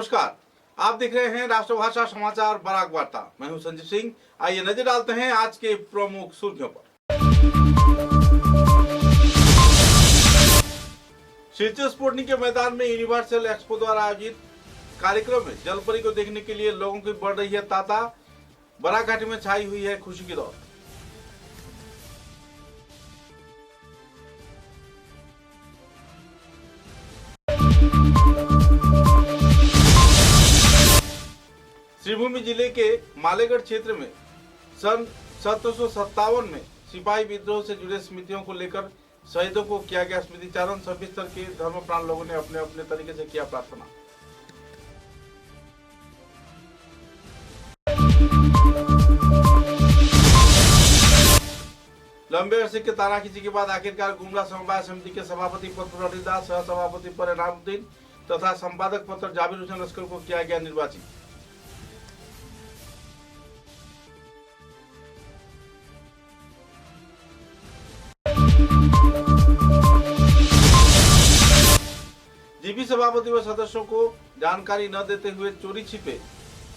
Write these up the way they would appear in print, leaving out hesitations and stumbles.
नमस्कार, आप देख रहे हैं राष्ट्रभाषा समाचार बराक वार्ता। मैं हूं संजीव सिंह। आइए नजर डालते हैं आज के प्रमुख सुर्खियों पर। सिलचर स्पोर्टिंग के मैदान में यूनिवर्सल एक्सपो द्वारा आयोजित कार्यक्रम में जलपरी को देखने के लिए लोगों की बढ़ रही है तांता। बराक घाटी में छाई हुई है खुशी की दौड़। श्रीभूमि जिले के मालेगढ़ क्षेत्र में सन 1757 में सिपाही विद्रोह से जुड़े स्मृतियों को लेकर शहीदों को किया गया स्मृतिचारण। सभी स्तर के धर्मप्राण लोगों ने अपने अपने तरीके से किया प्रार्थना। लंबे अरसे के तानाखींची के बाद आखिरकार गुमला समवाय समिति के सभापति पद पर अलीदास, सह सभापति पर इनामुद्दीन तथा संपादक पद पर जाबिर हुसैन लश्कर को किया गया निर्वाचित। जीपी सभापति व सदस्यों को जानकारी न देते हुए चोरी छिपे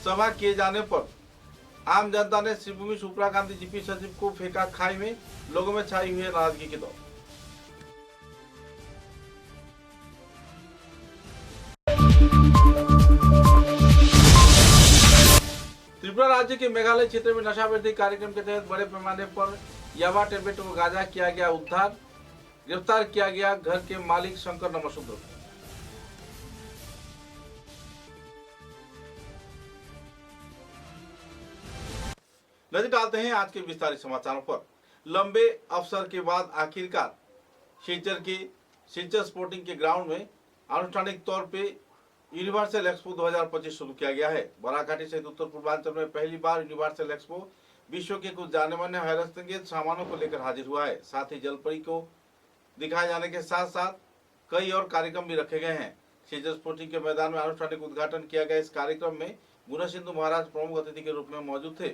सभा किए जाने पर आम जनता ने श्रीभूमि सुप्रा गांधी जीपी सचिव को फेंका खाई में। लोगों में छाई हुई है नाराजगी की दौड़। त्रिपुरा राज्य के मेघालय क्षेत्र में नशा विरोधी कार्यक्रम के तहत बड़े पैमाने पर याबा टेबलेट व गांजा किया गया उद्धार। गिरफ्तार किया गया घर के मालिक शंकर नमसूद्र। नजर डालते हैं आज के विस्तारित समाचारों पर। लंबे अवसर के बाद आखिरकार सिलचर स्पोर्टिंग के ग्राउंड में आनुष्ठानिक तौर पे यूनिवर्सल एक्सपो 2025 शुरू किया गया है। बराक घाटी सहित उत्तर पूर्वांचल में पहली बार यूनिवर्सल एक्सपो विश्व के कुछ जाने माने हैरतअंगेज सामानों को लेकर हाजिर हुआ है। साथ ही जलपरी को दिखाए जाने के साथ साथ कई और कार्यक्रम भी रखे गए हैं। सिलचर स्पोर्टिंग के मैदान में आनुष्ठानिक उद्घाटन किया गया। इस कार्यक्रम में गुणसिंधु महाराज प्रमुख अतिथि के रूप में मौजूद थे।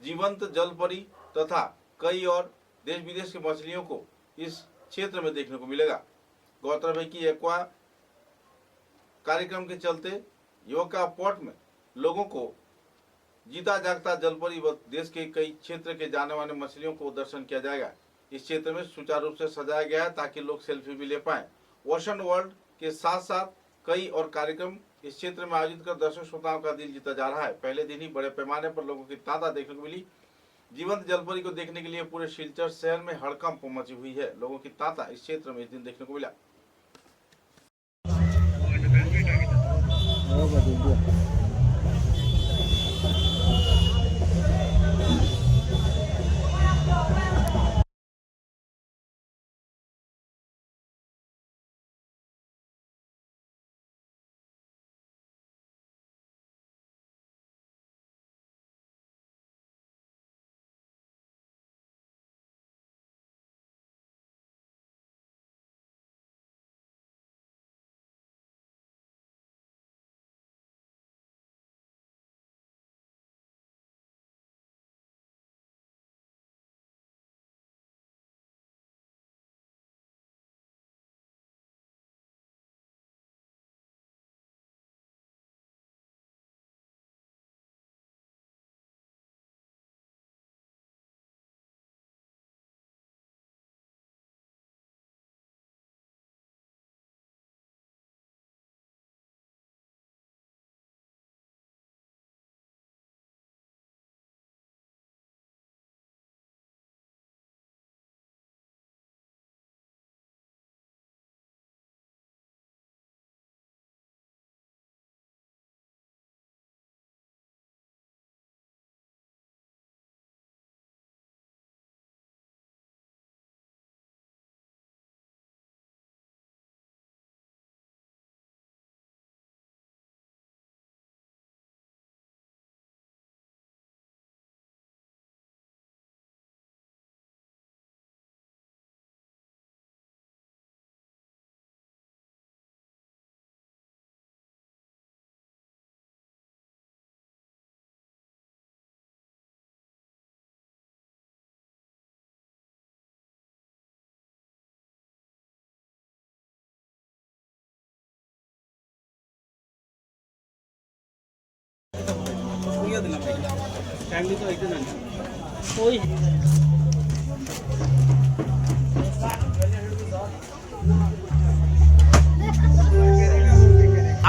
जीवंत जलपरी तथा कई और देश विदेश की मछलियों को इस क्षेत्र में देखने को मिलेगा। गौरतलब है कि एक्वा कार्यक्रम के चलते योका पोर्ट में लोगों को जीता जागता जलपरी व देश के कई क्षेत्र के जाने वाले मछलियों को दर्शन किया जाएगा। इस क्षेत्र में सुचारू रूप से सजाया गया है ताकि लोग सेल्फी भी ले पाएं। ओशन वर्ल्ड के साथ साथ कई और कार्यक्रम इस क्षेत्र में आयोजित कर दर्शक श्रोताओं का दिल जीता जा रहा है। पहले दिन ही बड़े पैमाने पर लोगों की तांता देखने को मिली। जीवंत जलपरी को देखने के लिए पूरे सिलचर शहर में हड़कंप मची हुई है। लोगों की तांता इस क्षेत्र में इस दिन देखने को मिला।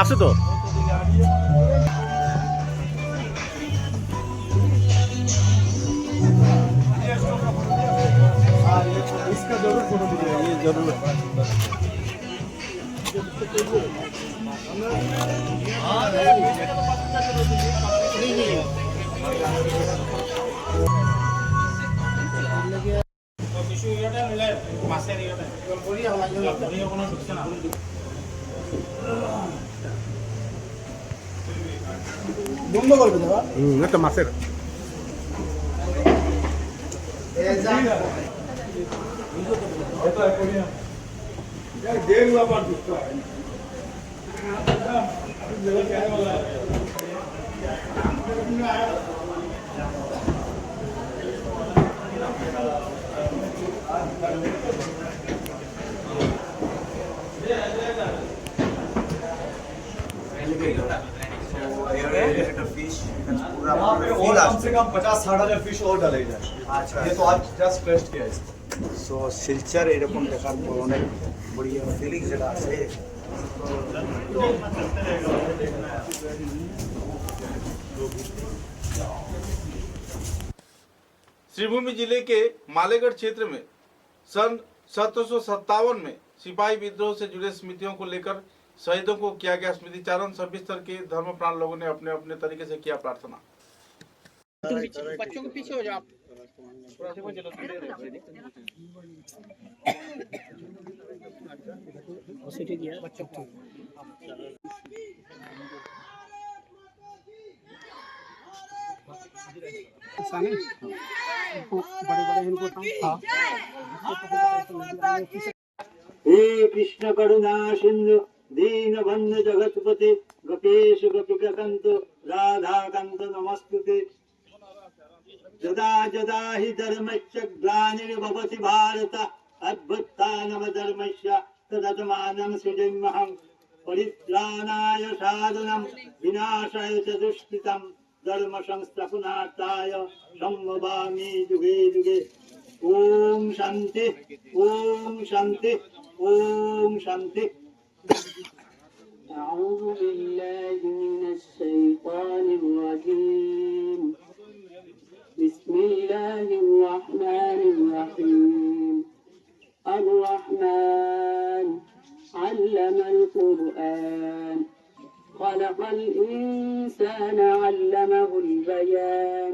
আছে তো इसका जरूर फोटो दीजिएगा, ये जरूर বন্ধ করবে দাদা একটা মাছের और कम से कम 50-60 फिश और डाले जाए। अच्छा, ये तो आज जस्ट टेस्ट किया इसको। সো শিলচর এরকম দেখার পর অনেক বড়িয়া ফিলিংস যেটা আছে श्रीभूमि जिले के मालेगढ़ क्षेत्र में सन 1757 में सिपाही विद्रोह से जुड़े स्मृतियों को लेकर शहीदों को किया गया स्मृति चारण। सभी स्तर के धर्मप्राण लोगों ने अपने अपने तरीके से किया प्रार्थना। बच्चों के पीछे हो जाओ आप। हे कृष्ण करुणा सिंधु दीन बंधु जगतपते गोपेश गोपिकांत राधा कांत नमस्तुते यदा यदा हि धर्मस्य ग्लानिर्भवति भारत अभ्युत्थानम धर्मस्य तदात्मानं सृजाम्यहं परित्राणाय साधनं विनाशाय च दुष्कृतं धर्म संस्थापनार्थाय सम्भवामि युगे युगे। ओम शांति ओम शांति ओम शांति। अऊज़ु बिल्लाहि मिनश शैतानिर रजीम। बिस्मिल्लाहिर रहमानिर रहीम। अर्रहमान अल्लमल कुरआन खलक़ल इंसान अल्लमहुल बयान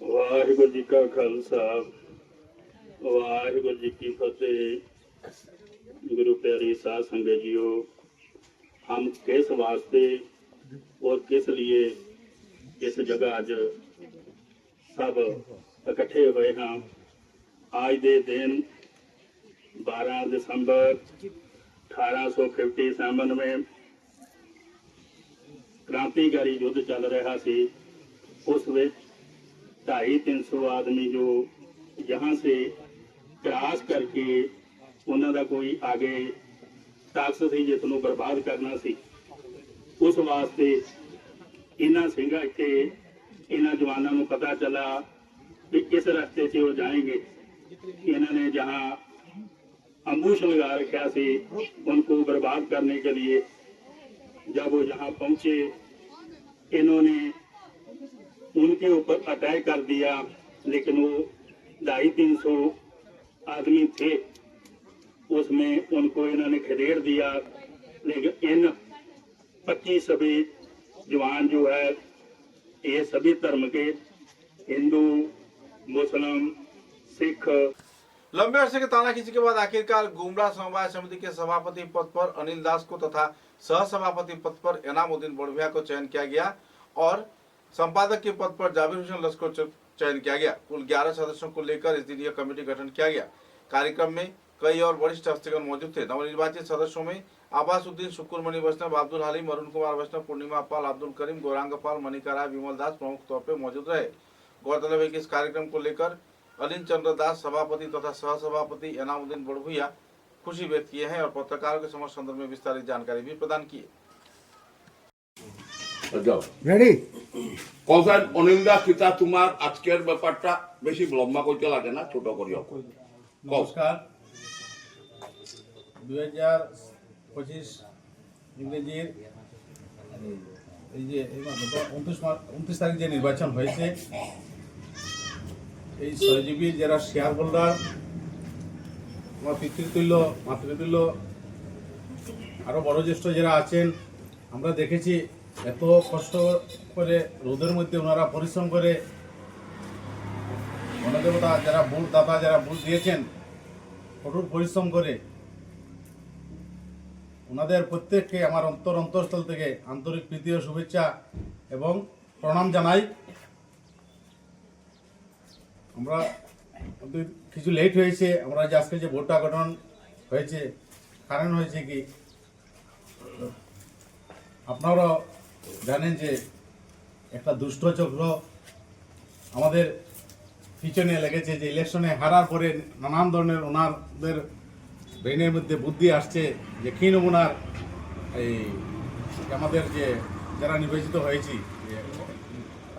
ਵਾਹਿਗੁਰੂ ਜੀ ਕਾ ਖਾਲਸਾ ਵਾਹਿਗੁਰੂ जी की फतेह। गुरु प्यारी साध संगत जीओ, हम किस वास्ते और किस लिए इस जगह अज सब इकट्ठे हुए हैं। आज दे दिन 12 दिसंबर 1857 में क्रांतिकारी युद्ध चल रहा सी। उस विच 250-300 आदमी जो यहाँ से क्रॉस करके उन्होंने कोई आगे टास्क सी जिसनों बर्बाद करना सी। उस वास्ते इन्हां सिंघां इत्थे इन्हां जवानों को पता चला कि इस रास्ते से वो जाएंगे। इन्होंने जहाँ अम्बुश लगा रखा सी उनको बर्बाद करने के लिए जब वो यहाँ पहुंचे इन्होंने उनके ऊपर अटैक कर दिया। लेकिन वो 250-300 आदमी थे, उसमें उनको इन्होंने खदेड़ दिया। लेकिन इन 25 सभी जवान जो है ये सभी धर्म के हिंदू मुस्लिम सिख। लंबे अरसे के तानाखींची के बाद आखिरकार गुमराह समवाय समिति के सभापति पद पर अनिल दास को तथा सह सभापति पद पर एनामुद्दीन बोड़भिया को चयन किया गया और संपादक के पद पर जाबिर हुसैन लश्कर चयन किया गया। कुल 11 सदस्यों को लेकर इस दिन यह कमेटी गठन किया गया। कार्यक्रम में कई और वरिष्ठ हस्तिगण मौजूद थे। नवनिर्वाचित सदस्यों में आबासुद्दीन, शुक्रमणि वैष्णव, अब्दुल हलीम, अरुण कुमार वैष्णव, पूर्णिमा पाल, अब्दुल करीम, गौरांग पाल, मनिका राय, विमल दास प्रमुख तौर पर मौजूद रहे। गौरतलब है कि इस कार्यक्रम को लेकर अनिल चंद्र दास सभापति तथा सहसभापति एनामुद्दीन बड़भुइया खुशी व्यक्त किए हैं और पत्रकारों के समक्ष संदर्भ में विस्तारित जानकारी भी प्रदान की। রেডি কৌশল অনিন্দা কিতা তোমার আজকের ব্যাপারটা বেশি লম্বা করতে লাগে না, ছোট করিও। নমস্কার। 2025 ইংরেজির এই যে 29 তারিখ যে নির্বাচন হয়েছে, এই সহজীবীর যারা শেয়ার হোল্ডার, আমার পিতৃতুল্য মাতৃতুল্য আরো বয়োজ্যেষ্ঠ যারা আছেন, আমরা দেখেছি এত কষ্ট করে রোদের মধ্যে ওনারা পরিশ্রম করে গণদেবতা যারা ভোট দাতা যারা ভোট দিয়েছেন কঠোর পরিশ্রম করে ওনাদের প্রত্যেককে আমার অন্তঃস্থল থেকে আন্তরিক প্রীতি ও শুভেচ্ছা এবং প্রণাম জানাই। আমরা কিছু লেট হয়েছে, আমরা যে আজকে যে ভোটটা গঠন হয়েছে কারণ হয়েছে কি আপনারা জানেন যে একটা দুষ্ট চক্র আমাদের পিছনে লেগেছে, যে ইলেকশনে হারার পরে নানান ধরনের ওনাদের ব্রেনের মধ্যে বুদ্ধি আসছে যে কি নমুনার এই আমাদের যে যারা নির্বাচিত হয়েছি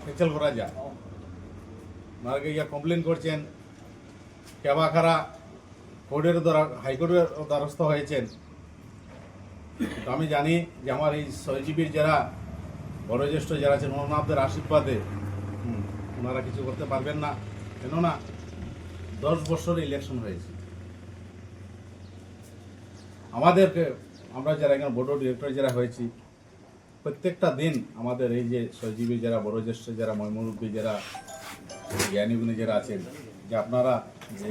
ক্যান্সেল করা যায়। ওনাকে ইয়া কমপ্লেন করছেন, কেবাখারা কোর্টের দ্বারা হাইকোর্টের দ্বারস্থ হয়েছেন। তো আমি জানি যে আমার এই সহজীবীর যারা বয়োজ্যেষ্ঠ যারা আছেন ওনাদের আশীর্বাদে ওনারা কিছু করতে পারবেন না, কেননা 10 বছর ইলেকশন হয়েছে। আমাদেরকে আমরা যারা এখানে বোর্ড অফ ডিরেক্টর যারা হয়েছি প্রত্যেকটা দিন আমাদের এই যে সহজীবী যারা বয়োজ্যেষ্ঠ যারা ময়মুরব্বী যারা জ্ঞানীগুণী যারা আছেন, যে আপনারা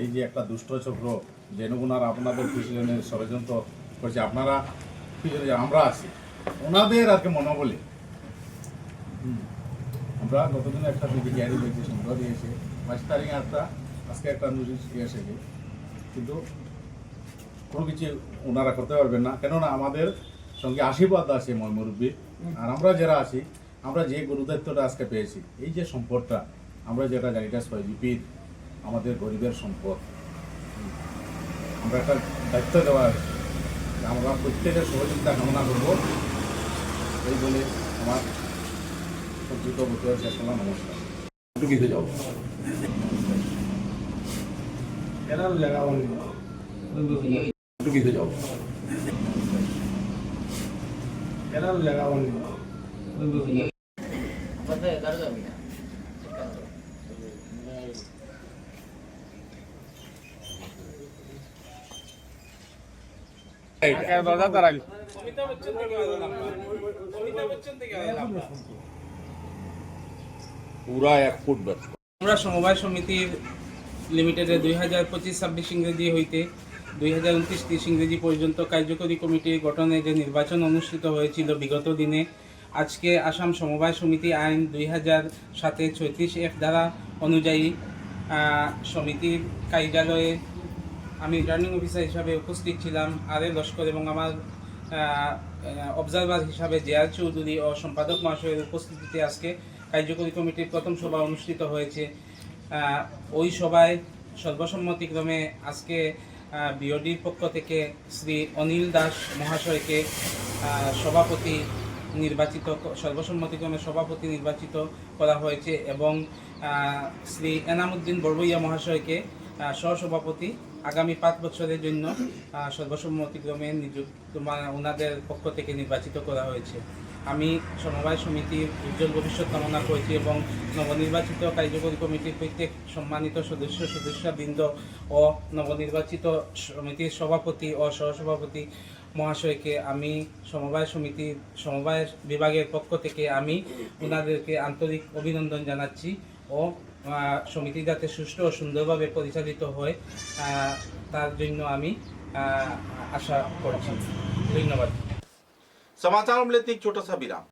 এই যে একটা দুষ্ট চক্র জেনুগুনারা আপনাদের পিছনে ষড়যন্ত্র করছে, আপনারা পিছনে আমরা আছি ওনাদের আর কি মনোবলে আমরা গতদিন একটা জ্ঞানী ব্যক্তি সংগ্রহ দিয়েছে 22 তারিখে একটা, আজকে একটা নোটিশ এসেছে, কিন্তু কোনো কিছু ওনারা করতে পারবেন না, কেননা আমাদের সঙ্গে আশীর্বাদ আছে ময়মুরব্বী। আর আমরা যারা আছি, আমরা যে গুরুদায়িত্বটা আজকে পেয়েছি, এই যে সম্পদটা আমরা যেটা জানি এটা সহজীবীর আমাদের গরিবের সম্পদ, আমরা একটা দায়িত্ব দেওয়া হয়েছে, আমরা প্রত্যেকের সহযোগিতা কামনা করবো এই বলে আমার সজ্জিত বক্তব্য শেষ করলাম। নমস্কার। কিসে যাও কিসে যাও পুরা 1 ফুট ব্যাস। আমরা সমবায় সমিতির লিমিটেডে 2025-26 ইংরেজি হইতে 2029-30 ইংরেজি পর্যন্ত কার্যকরী কমিটির গঠনে যে নির্বাচন অনুষ্ঠিত হয়েছিল বিগত দিনে, আজকে আসাম সমবায় সমিতি আইন 2007 36F ধারা অনুযায়ী সমিতির কার্যালয়ে আমি রিটার্নিং অফিসার হিসাবে উপস্থিত ছিলাম। আরে লস্কর এবং আমার অবজারভার হিসাবে জেআর চৌধুরী ও সম্পাদক মহাশয়ের উপস্থিতিতে আজকে কার্যকরী কমিটির প্রথম সভা অনুষ্ঠিত হয়েছে। ওই সভায় সর্বসম্মতিক্রমে আজকে বিওডির পক্ষ থেকে শ্রী অনিল দাস মহাশয়কে সভাপতি নির্বাচিত, সর্বসম্মতিক্রমে সভাপতি নির্বাচিত করা হয়েছে এবং শ্রী এনামুদ্দিন বড়ভুইয়া মহাশয়কে সহসভাপতি আগামী 5 বছরের জন্য সর্বসম্মতিক্রমে নিযুক্ত ওনাদের পক্ষ থেকে নির্বাচিত করা হয়েছে। আমি সমবায় সমিতির উজ্জ্বল ভবিষ্যৎ কামনা করেছি এবং নবনির্বাচিত কার্যকরী কমিটির প্রত্যেক সম্মানিত সদস্যবৃন্দ ও নবনির্বাচিত সমিতির সভাপতি ও সহসভাপতি মহাশয়কে আমি সমবায় বিভাগের পক্ষ থেকে আমি ওনাদেরকে আন্তরিক অভিনন্দন জানাচ্ছি ও সমিতি যাতে সুষ্ঠু ও সুন্দরভাবে পরিচালিত হয় তার জন্য আমি আশা করছি। ধন্যবাদ। समाचारों में लेते एक छोटा सा विराम।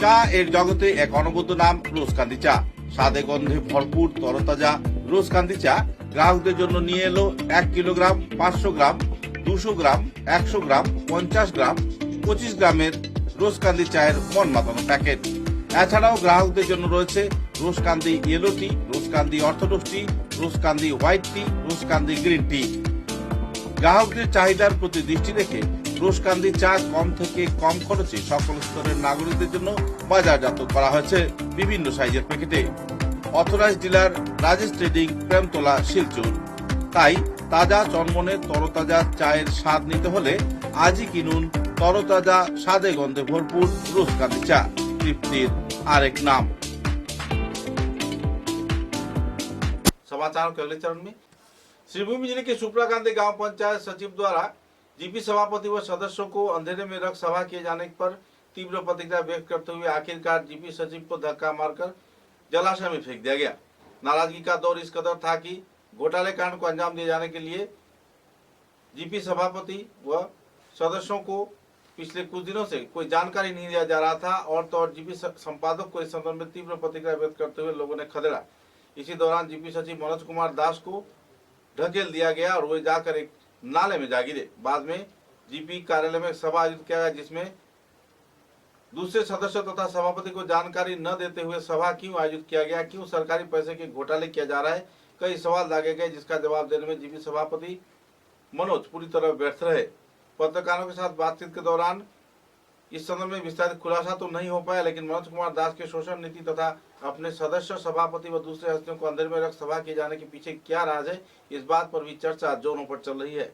চা এর জগতে এক অনবদ্য নাম রোজকান্দি চা। স্বাদে গন্ধে ভরপুর তরতাজা রোজকান্দি চা গ্রাহকদের জন্য নিয়ে এলো 1 কিলোগ্রাম, 500 গ্রাম, 200 গ্রাম, 100 গ্রাম, 50 গ্রাম, 25 গ্রামের রোজকান্দি চায়ের মন মাতানো প্যাকেট। এছাড়াও গ্রাহকদের জন্য রয়েছে রোজকান্দি ইয়েলো টি, রোজকান্দি অর্থোডক্স টি, রোজকান্দি হোয়াইট টি, রোজকান্দি গ্রিন টি। গ্রাহকদের চাহিদার প্রতি দৃষ্টি রেখে রোজকান্দি চা কম থেকে কম খরচে সকল স্তরের নাগরিকদের জন্য বাজারজাত করা হয়েছে বিভিন্ন সাইজের প্যাকেটে। Authorised dealer Rajesh trading, Premtala, Silchar. তাই তাজা চনমনে তরতাজা চায়ের স্বাদ নিতে হলে আজই কিনুন তরতাজা স্বাদে গন্ধে ভরপুর রোজকান্দি চা, তৃপ্তির आरेक नाम। समाचार के अगले चरण में श्रीभूमि जिले के सुप्राकांदी गांव पंचायत सचिव द्वारा जीपी सभापति व सदस्यों को अंधेरे में रख सभा किए जाने पर तीव्र प्रतिक्रिया व्यक्त करते हुए आखिरकार जीपी सचिव को धक्का मारकर जलाशय में फेंक दिया गया। नाराजगी का दौर इस कदर था कि घोटाले कांड को अंजाम दिए जाने के लिए जीपी सभापति व सदस्यों को पिछले कुछ दिनों से कोई जानकारी नहीं दिया जा रहा था और तो और जीपी संपादक को इस संदर्भ में तीव्र प्रतिक्रिया व्यक्त करते हुए लोगों ने खदेड़ा। इसी दौरान जीपी सचिव मनोज कुमार दास को ढकेल दिया गया और वे जाकर एक नाले में जा गिरे। बाद में जीपी कार्यालय में सभा आयोजित किया गया जिसमें दूसरे सदस्यों तथा सभापति को जानकारी न देते हुए सभा क्यों आयोजित किया गया, क्यों सरकारी पैसे के घोटाले किया जा रहा है, कई सवाल दागे गए जिसका जवाब देने में जीपी सभापति मनोज पूरी तरह व्यर्थ रहे। पत्रकारों के साथ बातचीत के दौरान इस संदर्भ में विस्तारित खुलासा तो नहीं हो पाया, लेकिन मनोज कुमार दास के शोषण नीति तथा अपने सदस्य, सभापति व दूसरे हस्तियों को अंदर में रख सभा किए जाने के पीछे क्या राज है, इस बात पर भी चर्चा जोरों पर चल रही है।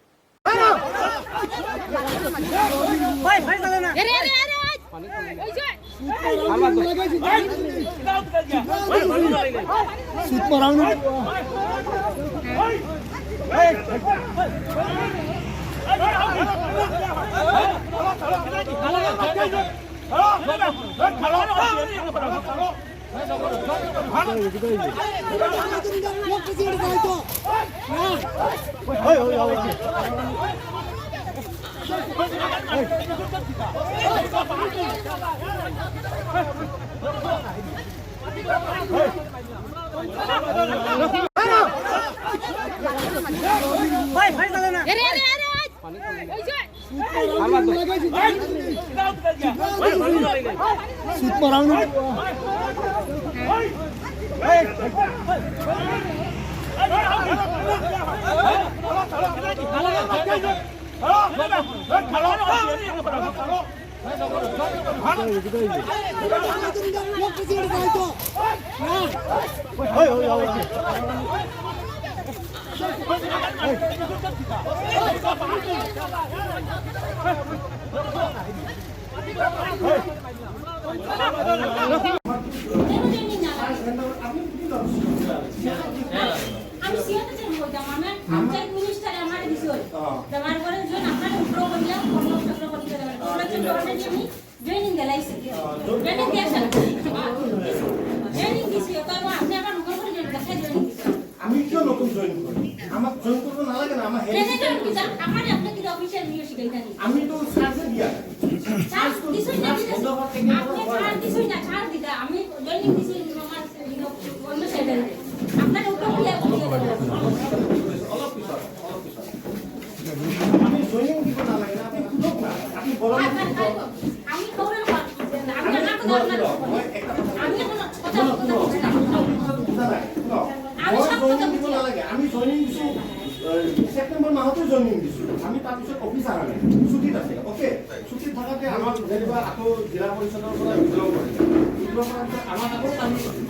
सेप्टेम्बर माहते जॉइनिंग दिसो आमी तार पिছত ऑफिस आहा নাই ছুটিত আছে ओके ছুটিত থাকাতে আমাক যেবা আকৌ জিলা পৰিষদৰ পৰা উদ্যোগ কৰিলে উদ্যোগ কৰাৰ আমাক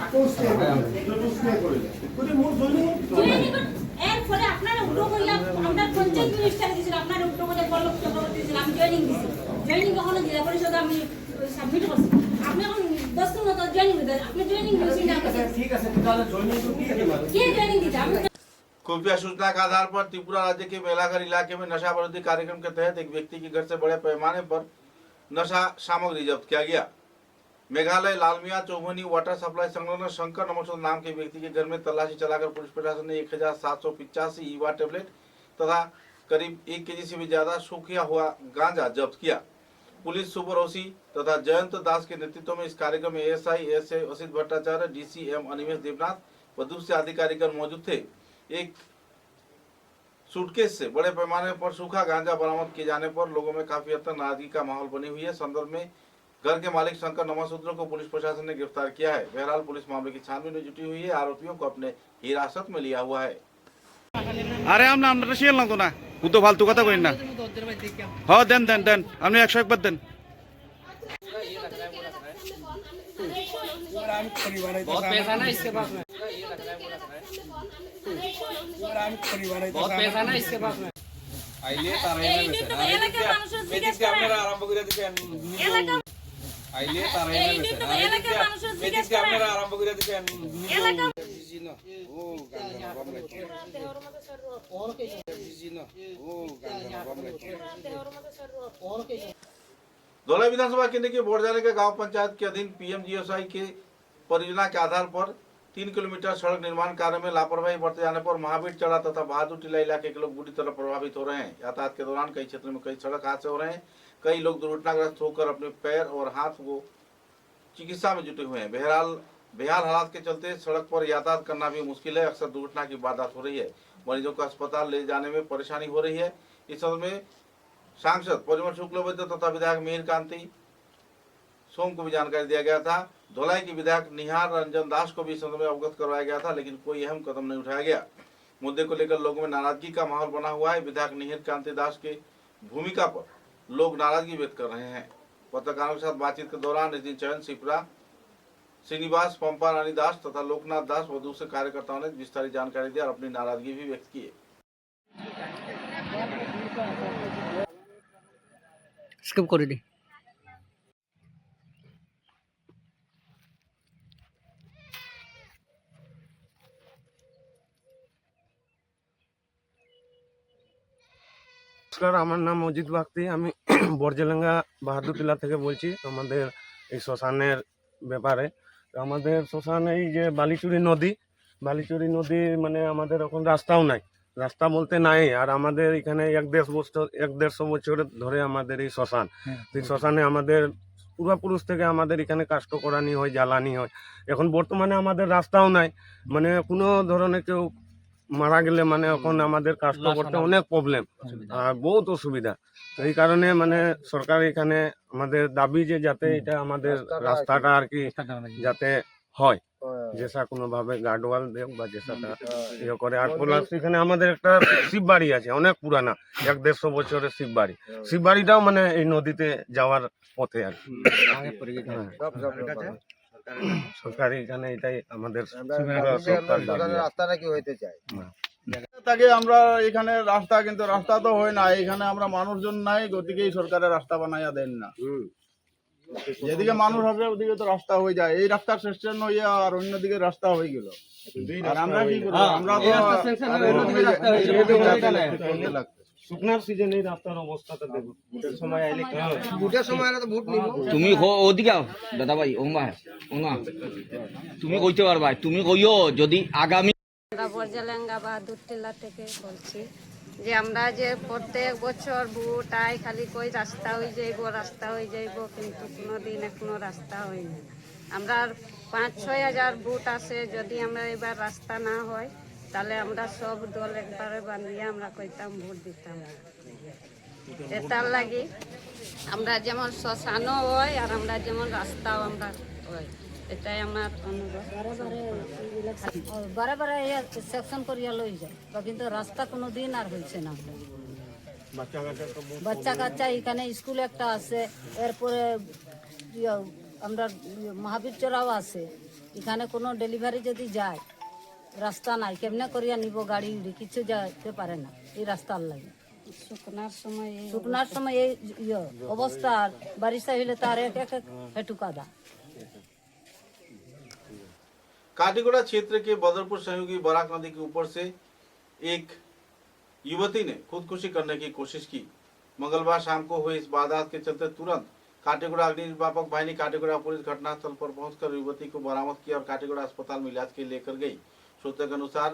আকৌ ষ্টে কৰিলে গতি মোৰ জয়নিং এর ফলে আপনারা উদ্যোগ করলে আমরা পঞ্চায়েত মিনিস্টার দিছিল আপনারা উদ্যোগ করে পল্লব চক্রবর্তী দিছিল আমি জয়নিং দিছি জয়নিং কখনো জেলা পরিষদে আমি সাবমিট করছি আপনি এখন 10 দিন মতো জয়নিং দিতে আপনি জয়নিং দিছেন না ঠিক আছে তাহলে জয়নিং তো কি জয়নিং দিতে আমি खुफिया सूचना के आधार पर त्रिपुरा राज्य के मेलाघर इलाके में नशा विरोधी कार्यक्रम के तहत एक व्यक्ति के घर से बड़े पैमाने पर नशा सामग्री जब्त किया गया। मेघालय लालमिया चौभनी वाटर सप्लाई संलग्न शंकर नमोसोद नाम के व्यक्ति के घर में तलाशी चलाकर पुलिस प्रशासन ने 1785 ईवा टेबलेट तथा करीब 1 केजी से भी ज्यादा सूखा हुआ गांजा जब्त किया। पुलिस सुपर ओसी तथा जयंत दास के नेतृत्व में इस कार्यक्रम में ASI SA Asit Bhattacharya, DCM Animesh Debnath व दूसरे अधिकारीगण मौजूद थे। एक सूटकेस से बड़े पैमाने पर सूखा गांजा बरामद किए जाने पर लोगों में काफी हद तक नाराजगी का माहौल बनी हुई है। संदर्भ में घर के मालिक शंकर नमसूत्र को पुलिस प्रशासन ने गिरफ्तार किया है। बहरहाल पुलिस मामले की छानबीन में जुटी हुई है, आरोपियों को अपने हिरासत में लिया हुआ है। আরে আমরা শিয়াল না তো না ও তো ফালতু কথা কইন না হ্যাঁ দেন দেন দেন আপনি 101 বার দেন बहुत पैसा ना इसके पास में, बहुत पैसा ना इसके पास में। आइले ताराई में बेचे मेजिक আপনারা আরম্ভ করে দিবেন আইলে তারাই में बेचे মেজিক আপনারা আরম্ভ করে দিবেন জি না ও গাঙ্গা বাবলাই और के जी ना ओ गांजा बाबलाई और के धौलाई विधानसभा केंद्र के बोरजाने के गांव पंचायत के अधीन पीएमजीएसवाई के परियोजना के आधार पर 3 किलोमीटर सड़क निर्माण कार्य में लापरवाही बरते जाने पर महावीर चढ़ा तथा बहादुर टीला इलाके के लोग बुरी तरह प्रभावित हो रहे हैं। यातायात के दौरान कई क्षेत्रों में कई सड़क हादसे हो रहे हैं। कई लोग दुर्घटनाग्रस्त होकर अपने पैर और हाथ को चिकित्सा में जुटे हुए हैं। बेहाल हालात के चलते सड़क पर यातायात करना भी मुश्किल है। अक्सर दुर्घटना की वारदात हो रही है। मरीजों को अस्पताल ले जाने में परेशानी हो रही है। इस संबंध में सांसद परिमल शुक्लबैद्य तथा विधायक मिहिर कांति सोम को भी जानकारी दिया गया था। धौलाई की विधायक निहार रंजन दास को भी इस संबंध में अवगत करवाया गया था, लेकिन कोई अहम कदम नहीं उठाया गया। मुद्दे को लेकर लोगों में नाराजगी का माहौल बना हुआ है। विधायक निहिर कांति दास के भूमिका पर लोग नाराजगी व्यक्त कर रहे हैं। पत्रकारों के साथ बातचीत के दौरान इस दिन चयन सिपरा, श्रीनिवास, पंपा रानी दास तथा लोकनाथ दास व दूसरे कार्यकर्ताओं ने विस्तारित जानकारी दी और अपनी नाराजगी भी व्यक्त की। स्किप कर दी। নমস্কার, আমার নাম অজিত বাগদি। আমি বরজেলেঙ্গা বাহাদুরটিলা থেকে বলছি আমাদের এই শ্মশানের ব্যাপারে। আমাদের শ্মশান এই যে বালিচুরি নদী মানে আমাদের এখন রাস্তাও নাই, রাস্তা বলতে নাই। আর আমাদের এখানে 1-1.5 বছর ধরে আমাদের এই শ্মশান, এই শ্মশানে আমাদের পূর্বপুরুষ থেকে আমাদের এখানে কাষ্ট করানি হয়, জ্বালানি হয়। এখন বর্তমানে আমাদের রাস্তাও নাই, মানে কোনো ধরনের কেউ মারা গেলে মানে এখন আমাদের কাষ্ট করতে অনেক প্রবলেম আর বহুত অসুবিধা। তো এই কারণে মানে সরকার এখানে আমাদের দাবি যে যাতে এটা আমাদের রাস্তাটা আর কি যাতে হয়, যেসা কোনোভাবে গার্ডওয়াল দেখ বা যেসাটা ইয়ে করে। আর প্লাস এখানে আমাদের একটা শিব বাড়ি আছে, অনেক পুরানা, 1-1.5 বছরের শিব বাড়ি। শিব বাড়িটাও মানে এই নদীতে যাওয়ার পথে আর কি। সরকারি এখানে এটাই আমাদের রাস্তাটা কি হইতে চাই তাকে আমরা এখানে রাস্তা, কিন্তু রাস্তা তো হয় না। এখানে আমরা মানুষজন নাই, গতিকে এই সরকারের রাস্তা বানাইয়া দেন না। যেদিকে মানুষ হবে ওদিকে তো রাস্তা হয়ে যায়। এই রাস্তা সেকশন হইয়া আর অন্যদিকে রাস্তা হয়ে গেল। আর আমরা কি করব? আমরা তো শুকনার সিজনে এই রাস্তার অবস্থাটা দেখো, ভোটের সময় আইলে ভোটের সময় তো ভোট নিব। তুমি ওদিকে দাদা ভাই ওমা তুমি কইতে পারবা, তুমি কইও যদি আগামী। আমরা বরজেলেঙ্গা বাহাদুরটিলা থেকে বলছি যে আমরা যে প্রত্যেক বছর ভোট আই খালি কই রাস্তা হয়ে যাইব, কিন্তু কোনোদিন এখনো রাস্তা হয় না। আমরা 5-6 হাজার ভোট আসে, যদি আমরা এবার রাস্তা না হয় তাহলে আমরা সব দল একবারে বান্ধিয়ে আমরা কইতাম ভোট দিতাম। এটার লাগি আমরা যেমন শ্মশানও হয় আর আমরা যেমন রাস্তাও আমরা হয়, এটাই আমার অনুরোধ। বারে সেকশন করিয়া লই যায়, কিন্তু রাস্তা কোনো দিন আর হয়েছে না। বাচ্চা কাচ্চা এখানে স্কুল একটা আছে, এরপরে আমরা মহাবীর চড়াও আছে। এখানে কোনো ডেলিভারি যদি যায়, রাস্তা নাই, কেমনে করিয়া নিব গাড়ি উড়ি, কিছু যাইতে পারে না এই রাস্তার লাগে। শুকনার সময় এই অবস্থা, বারিশা হইলে তার এক হেঁটু কাদা। काटीगुड़ा क्षेत्र के बदरपुर सहयोगी बराक नदी के ऊपर से एक युवती ने खुदकुशी करने की कोशिश की। मंगलवार शाम को हुई इस वारदात के चलते तुरंत काटीगुड़ा अग्निनिर्वापक बाहिनी काटीगुड़ा पुलिस घटनास्थल पर पहुंचकर युवती को बरामद किया और काटीगुड़ा अस्पताल में इलाज के लिए लेकर गई। सूत्रों के अनुसार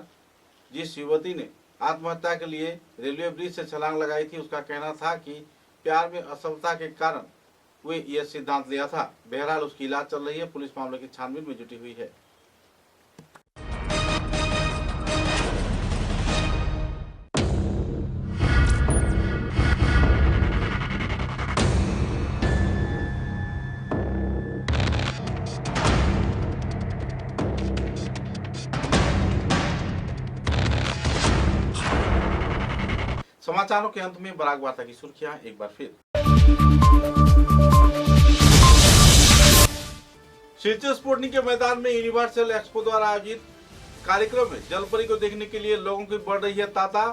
जिस युवती ने आत्महत्या के लिए रेलवे ब्रिज से छलांग लगाई थी, उसका कहना था कि प्यार में असफलता के कारण हुए यह सिद्धांत लिया था। बहरहाल उसकी इलाज चल रही है। पुलिस मामले की छानबीन में जुटी हुई है। समाचारों के अंत में बराक वार्ता की सुर्खियां एक बार फिर। शिलचर स्पोर्टिंग के मैदान में यूनिवर्सल एक्सपो द्वारा आयोजित कार्यक्रम में जलपरी को देखने के लिए लोगों की बढ़ रही है तांता।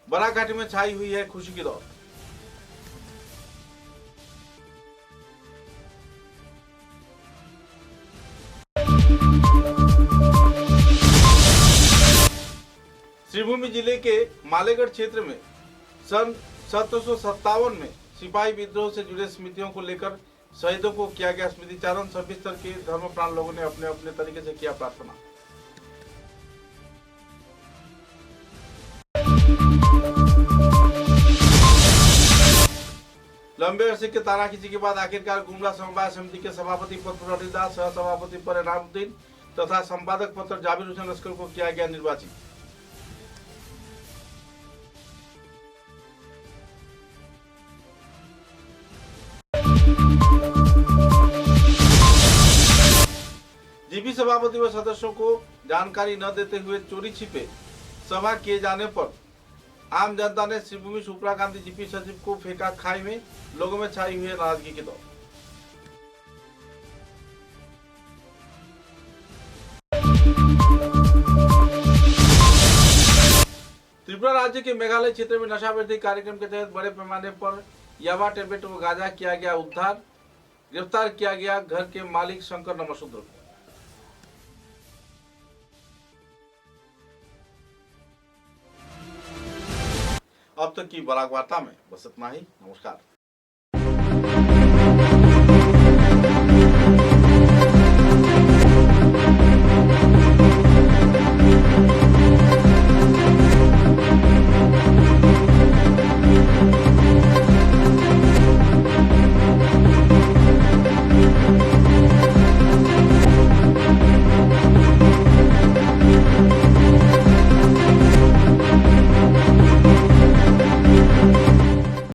बराक घाटी में छाई हुई है खुशी की दौड़। श्रीभूमि जिले के मालेगढ़ क्षेत्र में सन 1757 में सिपाही विद्रोह से जुड़े स्मृतियों को लेकर शहीदों को किया गया स्मृतिचारण। सभी स्तर के धर्मप्राण लोगों ने अपने अपने तरीके से किया प्रार्थना। लंबे अरसे के तानाखींची के बाद आखिरकार गुमला समवाय समिति के सभापति पद पर हरिदास, सह सभापति पर इनामुद्दीन तथा संपादक पद पर जाबिर हुसैन लश्कर को किया गया निर्वाचित। जीपी सभापति व सदस्यों को जानकारी न देते हुए चोरी छिपे सभा किए जाने पर आम जनता ने श्रीभूमि सुप्रा गांधी जीपी सचिव को फेंका खाई में। लोगों में छाई हुई है नाराजगी की दौड़। त्रिपुरा राज्य के मेघालय क्षेत्र में नशा विरोधी कार्यक्रम के तहत बड़े पैमाने पर याबा, टेबलेट व गांजा किया गया उद्धार। गिरफ्तार किया गया घर के मालिक शंकर नमसूद्र को। अब तक की बराक वार्ता में बस इतना ही। नमस्कार।